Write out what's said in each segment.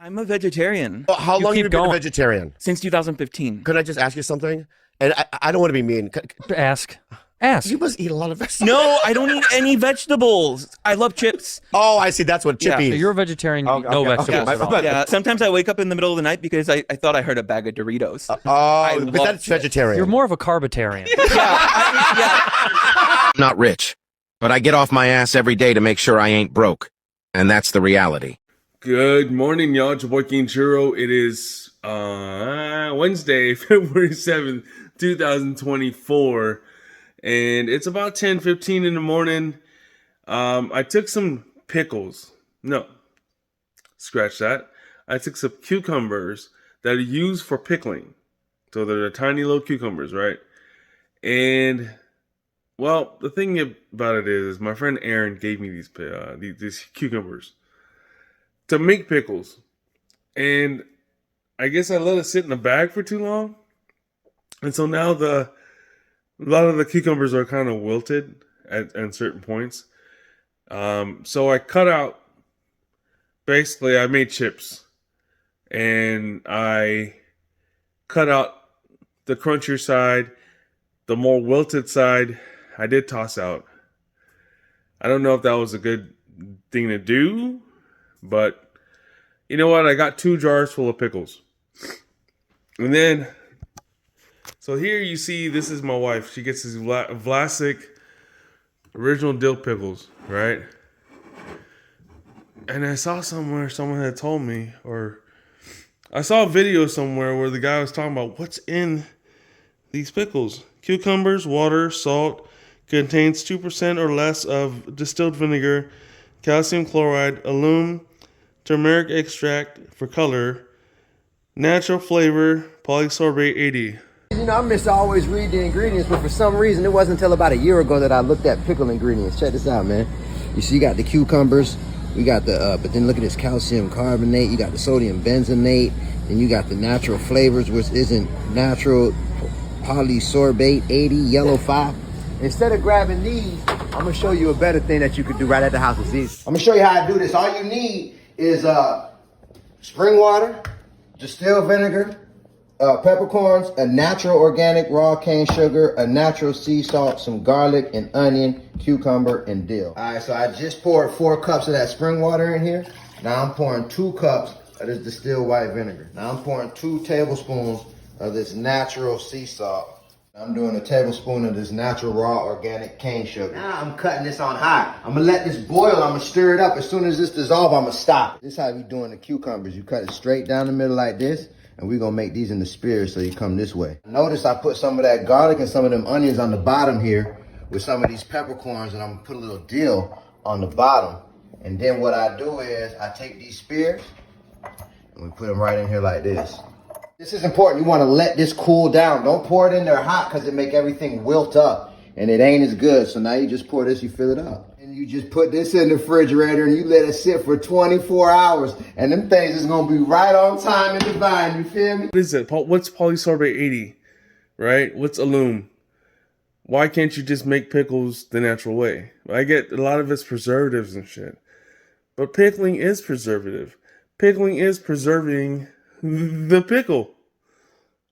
I'm a vegetarian. How long have you been a vegetarian? Since 2015. Could I just ask you something? And I don't want to be mean. Ask. You must eat a lot of vegetables. No, I don't eat any vegetables. I love chips. Oh, I see. That's what chip So eats. you're a vegetarian. You eat no vegetables at all. Yeah, sometimes I wake up in the middle of the night because I thought I heard a bag of Doritos. But that's vegetarian. You're more of a carbitarian. I'm not rich, but I get off my ass every day to make sure I ain't broke. And that's the reality. Good morning, y'all. It's your boy King Churro. It is Wednesday, February 7th, 2024. And it's about 10:15 in the morning. I took some pickles. No, scratch that. I took some cucumbers that are used for pickling. So they're the tiny little cucumbers, right? And, well, the thing about it is my friend Aaron gave me these cucumbers to make pickles. And I guess I let it sit in the bag for too long. And so now a lot of the cucumbers are kind of wilted at certain points. So I cut out, basically I made chips. And I cut out the crunchier side, the more wilted side, I did toss out. I don't know if that was a good thing to do, but you know what? I got 2 jars full of pickles. And then, so here you see, this is my wife. She gets these Vlasic original dill pickles, right? And I saw somewhere someone had told me, or I saw a video somewhere where the guy was talking about what's in these pickles. Cucumbers, water, salt, contains 2% or less of distilled vinegar, calcium chloride, alum, turmeric extract for color, natural flavor, polysorbate 80. You know, I miss to always read the ingredients, but for some reason, it wasn't until about a year ago that I looked at pickle ingredients. Check this out, man. You see, you got the cucumbers, we got the, but then look at this calcium carbonate, you got the sodium benzonate, and you got the natural flavors, which isn't natural, polysorbate 80, yellow 5. Instead of grabbing these, I'm gonna show you a better thing that you could do right at the house. It's easy. I'm gonna show you how I do this. All you need is spring water, distilled vinegar, peppercorns, a natural organic raw cane sugar, a natural sea salt, some garlic and onion, cucumber, and dill. All right, so I just poured 4 cups of that spring water in here. Now I'm pouring 2 cups of this distilled white vinegar. Now I'm pouring 2 tablespoons of this natural sea salt. I'm doing a tablespoon of this natural raw organic cane sugar. Now I'm cutting this on high. I'm gonna let this boil. I'm gonna stir it up. As soon as this dissolves, I'm gonna stop. This is how we doing the cucumbers. You cut it straight down the middle like this, and we're gonna make these in the spears so you come this way. Notice I put some of that garlic and some of them onions on the bottom here with some of these peppercorns, and I'm gonna put a little dill on the bottom. And then what I do is I take these spears and we put them right in here like this. This is important. You want to let this cool down. Don't pour it in there hot because it make everything wilt up and it ain't as good. So now you just pour this, you fill it up. And you just put this in the refrigerator and you let it sit for 24 hours. And them things is going to be right on time and divine. You feel me? What is it? What's polysorbate 80, right? What's alum? Why can't you just make pickles the natural way? I get a lot of it's preservatives and shit. But pickling is preservative. Pickling is preserving the pickle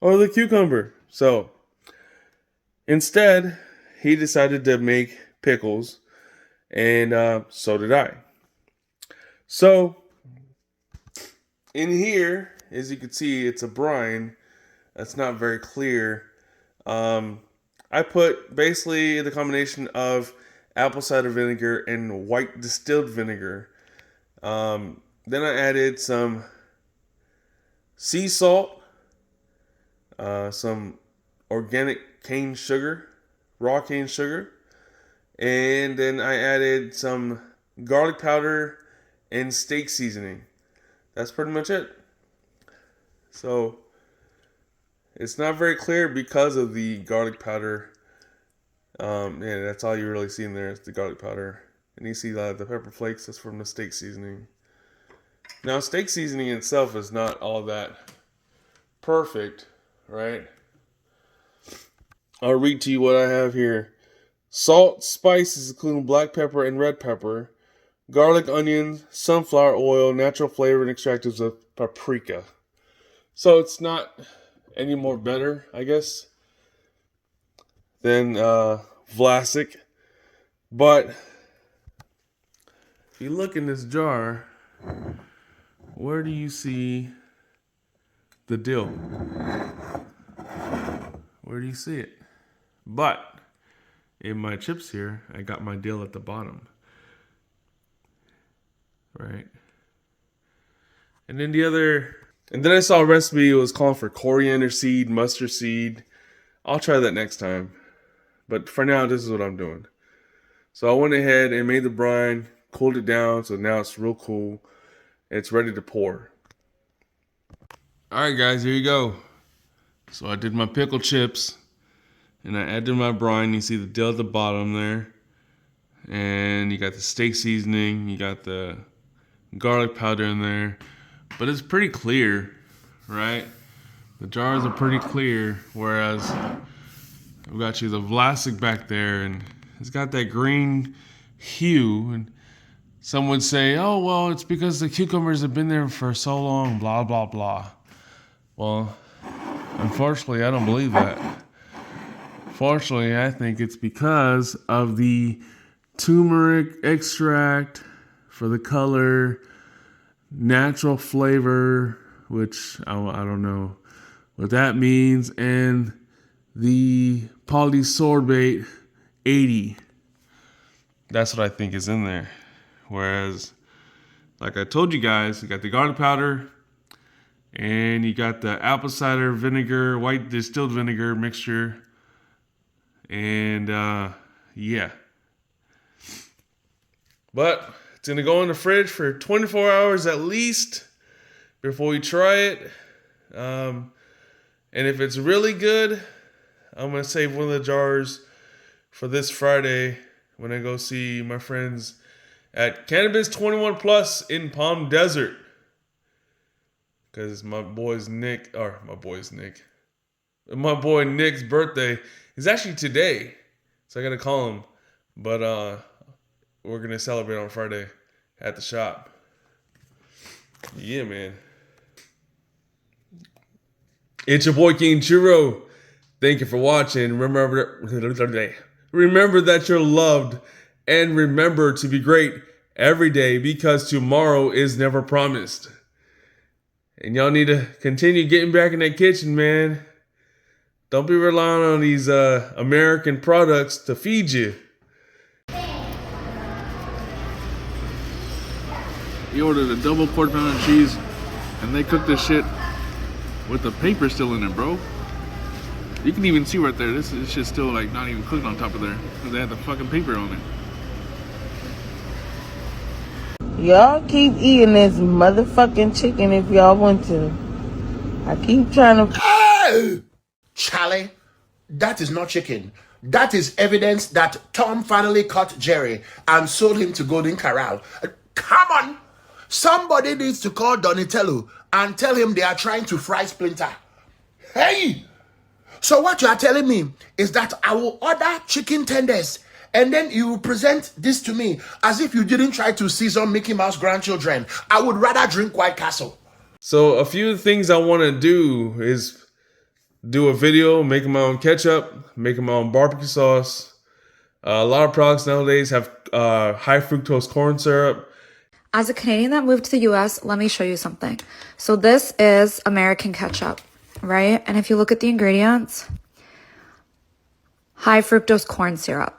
or the cucumber. So instead, he decided to make pickles, and so did I. So in here, as you can see, it's a brine that's not very clear. I put basically the combination of apple cider vinegar and white distilled vinegar. Then I added some sea salt, some organic cane sugar, raw cane sugar, and then I added some garlic powder and steak seasoning. That's pretty much it. So it's not very clear because of the garlic powder. Yeah, that's all you really see in there is the garlic powder. And you see the pepper flakes, that's from the steak seasoning. Now, steak seasoning itself is not all that perfect, right? I'll read to you what I have here. Salt, spices, including black pepper and red pepper, garlic, onions, sunflower oil, natural flavor, and extractives of paprika. So it's not any more better, I guess, than Vlasic. But if you look in this jar, where do you see the dill? Where do you see it? But in my chips here, I got my dill at the bottom. Right? And then I saw a recipe, it was calling for coriander seed, mustard seed. I'll try that next time. But for now, this is what I'm doing. So I went ahead and made the brine, cooled it down, so now it's real cool. It's ready to pour. Alright guys, here you go. So I did my pickle chips, and I added my brine. You see the dill at the bottom there. And you got the steak seasoning, you got the garlic powder in there. But it's pretty clear, right? The jars are pretty clear, whereas I've got you the Vlasic back there, and it's got that green hue. And some would say, oh, well, it's because the cucumbers have been there for so long, blah, blah, blah. Well, unfortunately, I don't believe that. Fortunately, I think it's because of the turmeric extract for the color, natural flavor, which I don't know what that means, and the polysorbate 80. That's what I think is in there. Whereas, like I told you guys, you got the garlic powder, and you got the apple cider vinegar, white distilled vinegar mixture, and yeah. But it's gonna go in the fridge for 24 hours at least before we try it. And if it's really good, I'm gonna save one of the jars for this Friday when I go see my friends at Cannabis 21 Plus in Palm Desert. Because my boy Nick's birthday is actually today. So I gotta call him. But we're gonna celebrate on Friday at the shop. Yeah, man. It's your boy King Churro. Thank you for watching. Remember that you're loved, and remember to be great every day, because tomorrow is never promised. And y'all need to continue getting back in that kitchen, man. Don't be relying on these American products to feed you. He ordered a double quarter pound of cheese, and they cooked this shit with the paper still in it, bro. You can even see right there, this shit's still like not even cooked on top of there, because they had the fucking paper on it. Y'all keep eating this motherfucking chicken if y'all want to. I keep trying to... Hey! Charlie, that is not chicken. That is evidence that Tom finally caught Jerry and sold him to Golden Corral. Come on! Somebody needs to call Donatello and tell him they are trying to fry Splinter. Hey! So what you are telling me is that I will order chicken tenders, and then you will present this to me as if you didn't try to season Mickey Mouse grandchildren. I would rather drink White Castle. So a few things I want to do is do a video, making my own ketchup, making my own barbecue sauce. A lot of products nowadays have high fructose corn syrup. As a Canadian that moved to the US, let me show you something. So this is American ketchup, right? And if you look at the ingredients, high fructose corn syrup.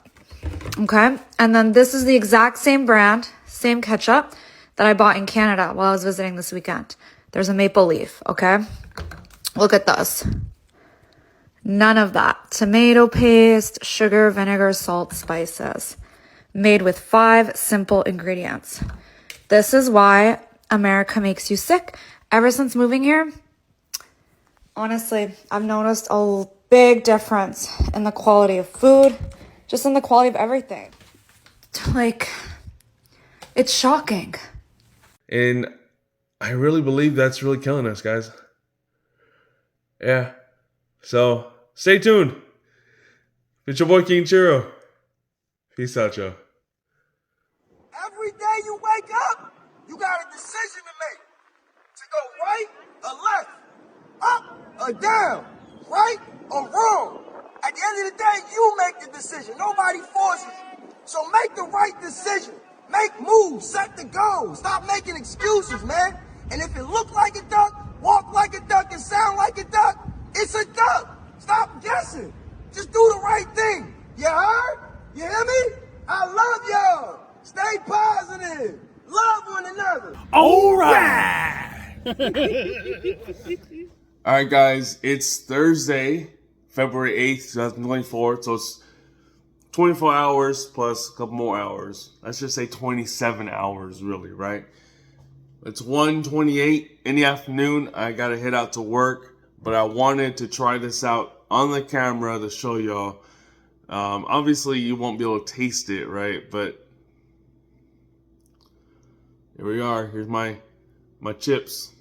Okay, and then this is the exact same brand, same ketchup that I bought in Canada while I was visiting this weekend. There's a maple leaf, okay? Look at this. None of that. Tomato paste, sugar, vinegar, salt, spices. Made with 5 simple ingredients. This is why America makes you sick. Ever since moving here, honestly, I've noticed a big difference in the quality of food, just in the quality of everything. Like, it's shocking. And I really believe that's really killing us, guys. Yeah. So, stay tuned. It's your boy King Churro. Peace out, y'all. Every day you wake wake up, you got a decision to make. To go right or left, up or down, right or wrong. At the end of the day, you make the decision. Nobody forces you. So make the right decision. Make moves, set the goal. Stop making excuses, man. And if it look like a duck, walk like a duck, and sound like a duck, it's a duck. Stop guessing. Just do the right thing. You heard? You hear me? I love y'all. Stay positive. Love one another. All right. All right, guys. It's Thursday, February 8th, 2024. So it's 24 hours plus a couple more hours. Let's just say 27 hours, really, right? It's 1:28 in the afternoon. I got to head out to work, but I wanted to try this out on the camera to show y'all. Obviously, you won't be able to taste it, right? But here we are. Here's my chips.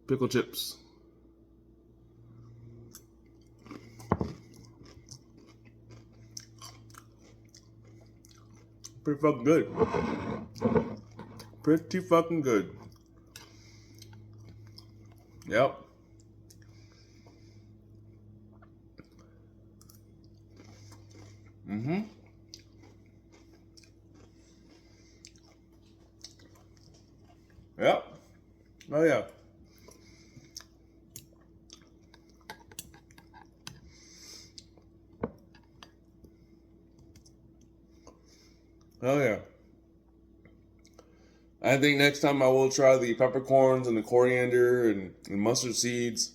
Pickle chips. Pretty fucking good. Pretty fucking good. Yep. Mm-hmm. Yep. Oh yeah. Oh yeah. I think next time I will try the peppercorns and the coriander and mustard seeds.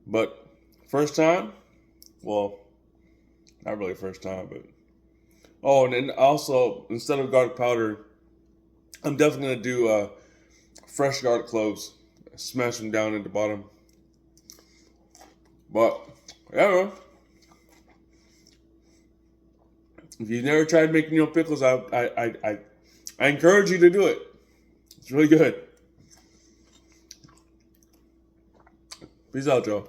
But first time, well, not really first time, but oh, and then also instead of garlic powder, I'm definitely gonna do fresh garlic cloves. Smash them down at the bottom. But yeah, man. If you've never tried making your own pickles, I encourage you to do it. It's really good. Peace out, y'all.